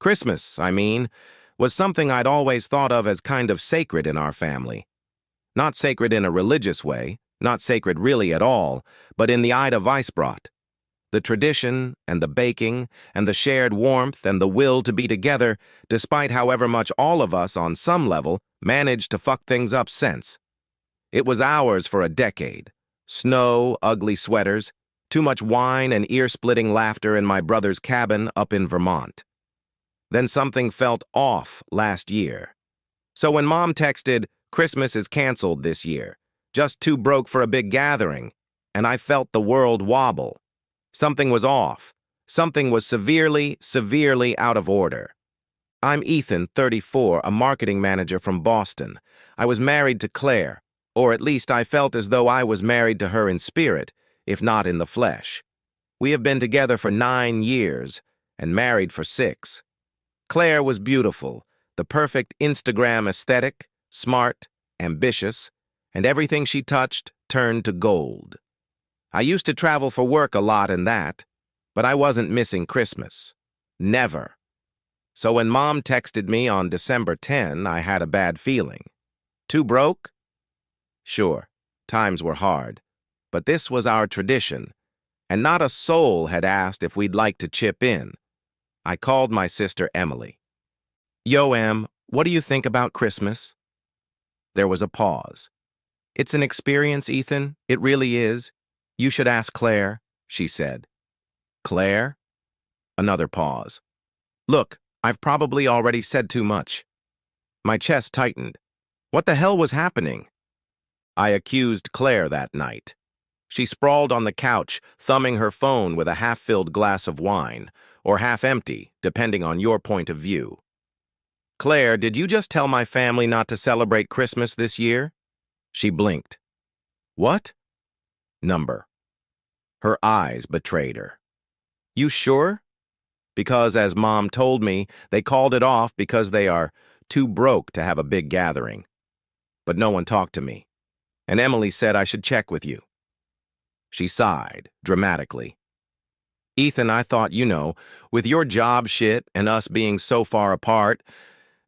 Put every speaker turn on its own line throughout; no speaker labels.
Christmas, I mean, was something I'd always thought of as kind of sacred in our family. Not sacred in a religious way, not sacred really at all, but in the Ida Weissbrot. The tradition, and the baking, and the shared warmth, and the will to be together, despite however much all of us, on some level, managed to fuck things up since. It was ours for a decade. Snow, ugly sweaters, too much wine and ear-splitting laughter in my brother's cabin up in Vermont. Then something felt off last year. So when Mom texted, "Christmas is canceled this year, just too broke for a big gathering," and I felt the world wobble. Something was off. Something was severely, severely out of order. I'm Ethan, 34, a marketing manager from Boston. I was married to Claire, or at least I felt as though I was married to her in spirit, if not in the flesh. We have been together for 9 years, and married for 6. Claire was beautiful, the perfect Instagram aesthetic, smart, ambitious, and everything she touched turned to gold. I used to travel for work a lot and that, but I wasn't missing Christmas. Never. So when Mom texted me on December 10, I had a bad feeling. Too broke? Sure, times were hard, but this was our tradition, and not a soul had asked if we'd like to chip in. I called my sister Emily. "Yo, Em, what do you think about Christmas?" There was a pause. "It's an experience, Ethan. It really is. You should ask Claire," she said. "Claire?" Another pause. "Look, I've probably already said too much." My chest tightened. What the hell was happening? I accused Claire that night. She sprawled on the couch, thumbing her phone with a half-filled glass of wine, or half-empty, depending on your point of view. "Claire, did you just tell my family not to celebrate Christmas this year?" She blinked. "What?" Number. Her eyes betrayed her. "You sure?" "Because, as Mom told me, they called it off because they are too broke to have a big gathering. But no one talked to me, and Emily said I should check with you." She sighed, dramatically. "Ethan, I thought, with your job shit and us being so far apart,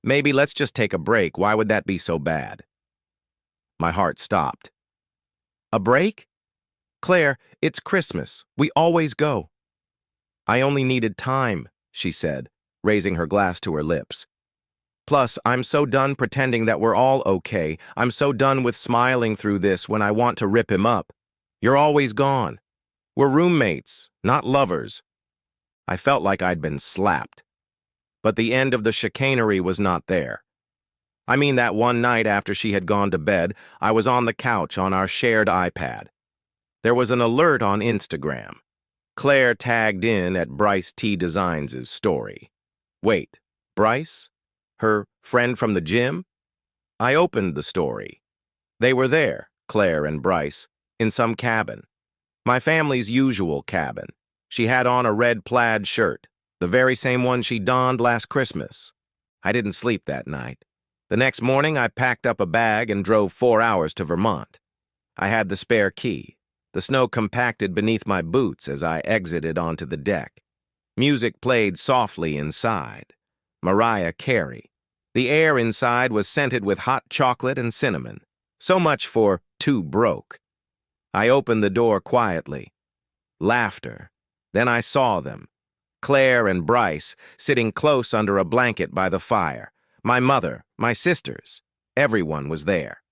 maybe let's just take a break. Why would that be so bad?" My heart stopped. "A break? Claire, it's Christmas. We always go." "I only needed time," she said, raising her glass to her lips. "Plus, I'm so done pretending that we're all okay. I'm so done with smiling through this when I want to rip him up. You're always gone. We're roommates, not lovers." I felt like I'd been slapped. But the end of the chicanery was not there. I mean, that one night after she had gone to bed, I was on the couch on our shared iPad. There was an alert on Instagram. Claire tagged in at Bryce T. Designs' story. Wait, Bryce? Her friend from the gym? I opened the story. They were there, Claire and Bryce, in some cabin. My family's usual cabin. She had on a red plaid shirt, the very same one she donned last Christmas. I didn't sleep that night. The next morning, I packed up a bag and drove 4 hours to Vermont. I had the spare key. The snow compacted beneath my boots as I exited onto the deck. Music played softly inside. Mariah Carey. The air inside was scented with hot chocolate and cinnamon. So much for too broke. I opened the door quietly. Laughter. Then I saw them. Claire and Bryce sitting close under a blanket by the fire. My mother, my sisters. Everyone was there.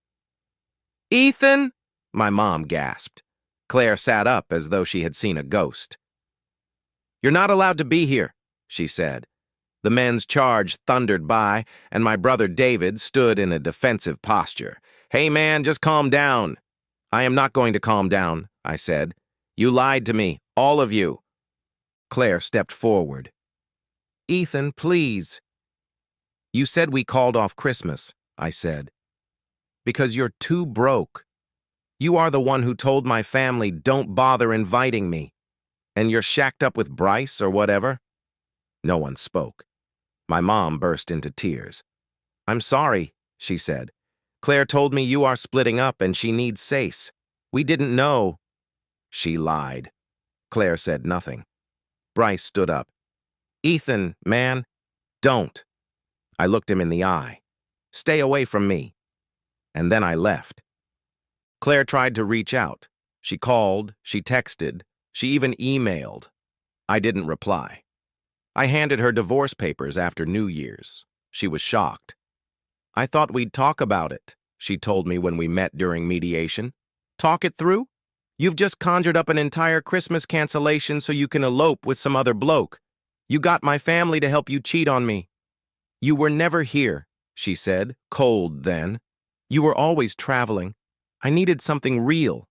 "Ethan!" my mom gasped. Claire sat up as though she had seen a ghost. "You're not allowed to be here," she said. The men's charge thundered by, and my brother David stood in a defensive posture. "Hey man, just calm down." "I am not going to calm down," I said. "You lied to me, all of you." Claire stepped forward. "Ethan, please." "You said we called off Christmas," I said. "Because you're too broke. You are the one who told my family don't bother inviting me. And you're shacked up with Bryce or whatever." No one spoke. My mom burst into tears. "I'm sorry," she said. "Claire told me you are splitting up and she needs Sace. We didn't know." She lied. Claire said nothing. Bryce stood up. "Ethan, man." Don't. I looked him in the eye. Stay away from me. And then I left. Claire tried to reach out. She called, she texted, she even emailed. I didn't reply. I handed her divorce papers after New Year's. She was shocked. I thought we'd talk about it, she told me when we met during mediation. Talk it through? You've just conjured up an entire Christmas cancellation so you can elope with some other bloke. You got my family to help you cheat on me. You were never here, she said, cold then. You were always traveling. I needed something real.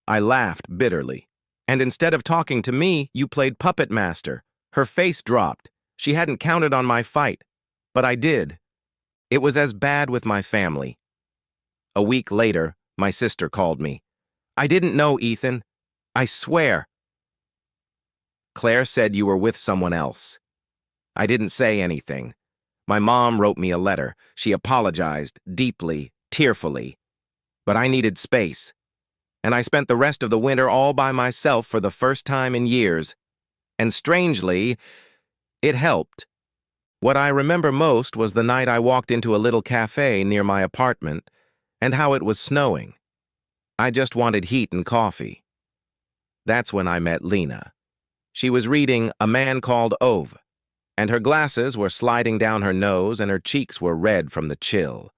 I laughed bitterly. And instead of talking to me, you played puppet master. Her face dropped. She hadn't counted on my fight. But I did. It was as bad with my family. A week later, my sister called me. I didn't know, Ethan. I swear. Claire said you were with someone else. I didn't say anything. My mom wrote me a letter. She apologized, deeply, tearfully. But I needed space. And I spent the rest of the winter all by myself for the first time in years. And strangely, it helped. What I remember most was the night I walked into a little cafe near my apartment and how it was snowing. I just wanted heat and coffee. That's when I met Lena. She was reading A Man Called Ove, and her glasses were sliding down her nose and her cheeks were red from the chill.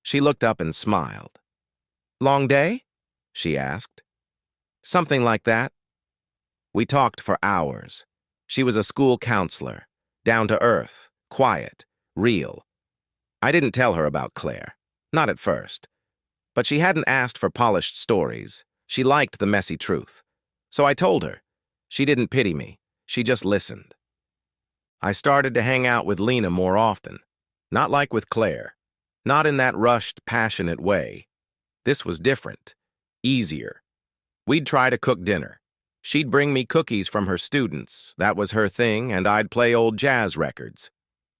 She looked up and smiled. Long day? She asked. Something like that. We talked for hours. She was a school counselor, down to earth, quiet, real. I didn't tell her about Claire, not at first. But she hadn't asked for polished stories. She liked the messy truth. So I told her. She didn't pity me. She just listened. I started to hang out with Lena more often. Not like with Claire. Not in that rushed, passionate way. This was different. Easier. We'd try to cook dinner. She'd bring me cookies from her students. That was her thing, and I'd play old jazz records.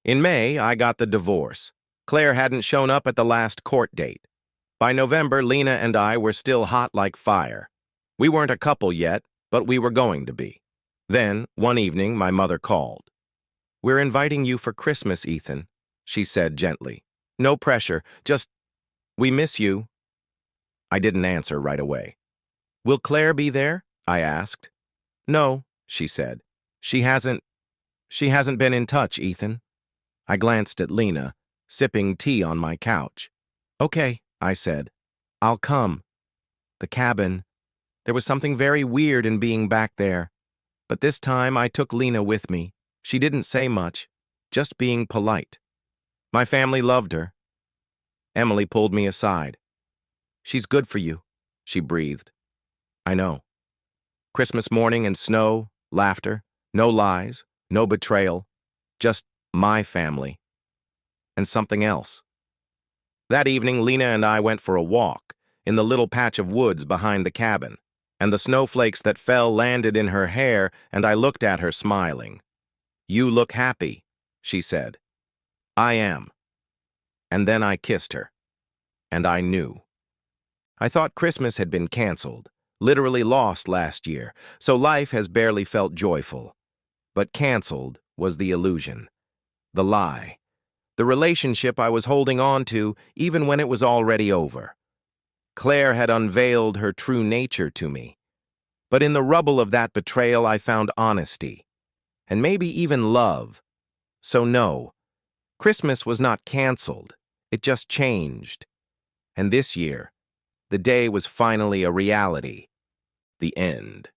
In May, I got the divorce. Claire hadn't shown up at the last court date. By November, Lena and I were still hot like fire. We weren't a couple yet, but we were going to be. Then, one evening, my mother called. We're inviting you for Christmas, Ethan, she said gently. No pressure, just, we miss you. I didn't answer right away. Will Claire be there? I asked. No, she said. She hasn't been in touch, Ethan. I glanced at Lena, sipping tea on my couch. Okay, I said. I'll come. The cabin. There was something very weird in being back there. But this time I took Lena with me. She didn't say much, just being polite. My family loved her. Emily pulled me aside. She's good for you, she breathed. I know. Christmas morning and snow, laughter, no lies, no betrayal, just my family. And something else. That evening, Lena and I went for a walk in the little patch of woods behind the cabin, and the snowflakes that fell landed in her hair, and I looked at her smiling. You look happy, she said. I am. And then I kissed her. And I knew. I thought Christmas had been canceled, literally lost last year, so life has barely felt joyful. But canceled was the illusion, the lie, the relationship I was holding on to even when it was already over. Claire had unveiled her true nature to me. But in the rubble of that betrayal, I found honesty, and maybe even love. So no, Christmas was not canceled, it just changed. And this year, the day was finally a reality. The end.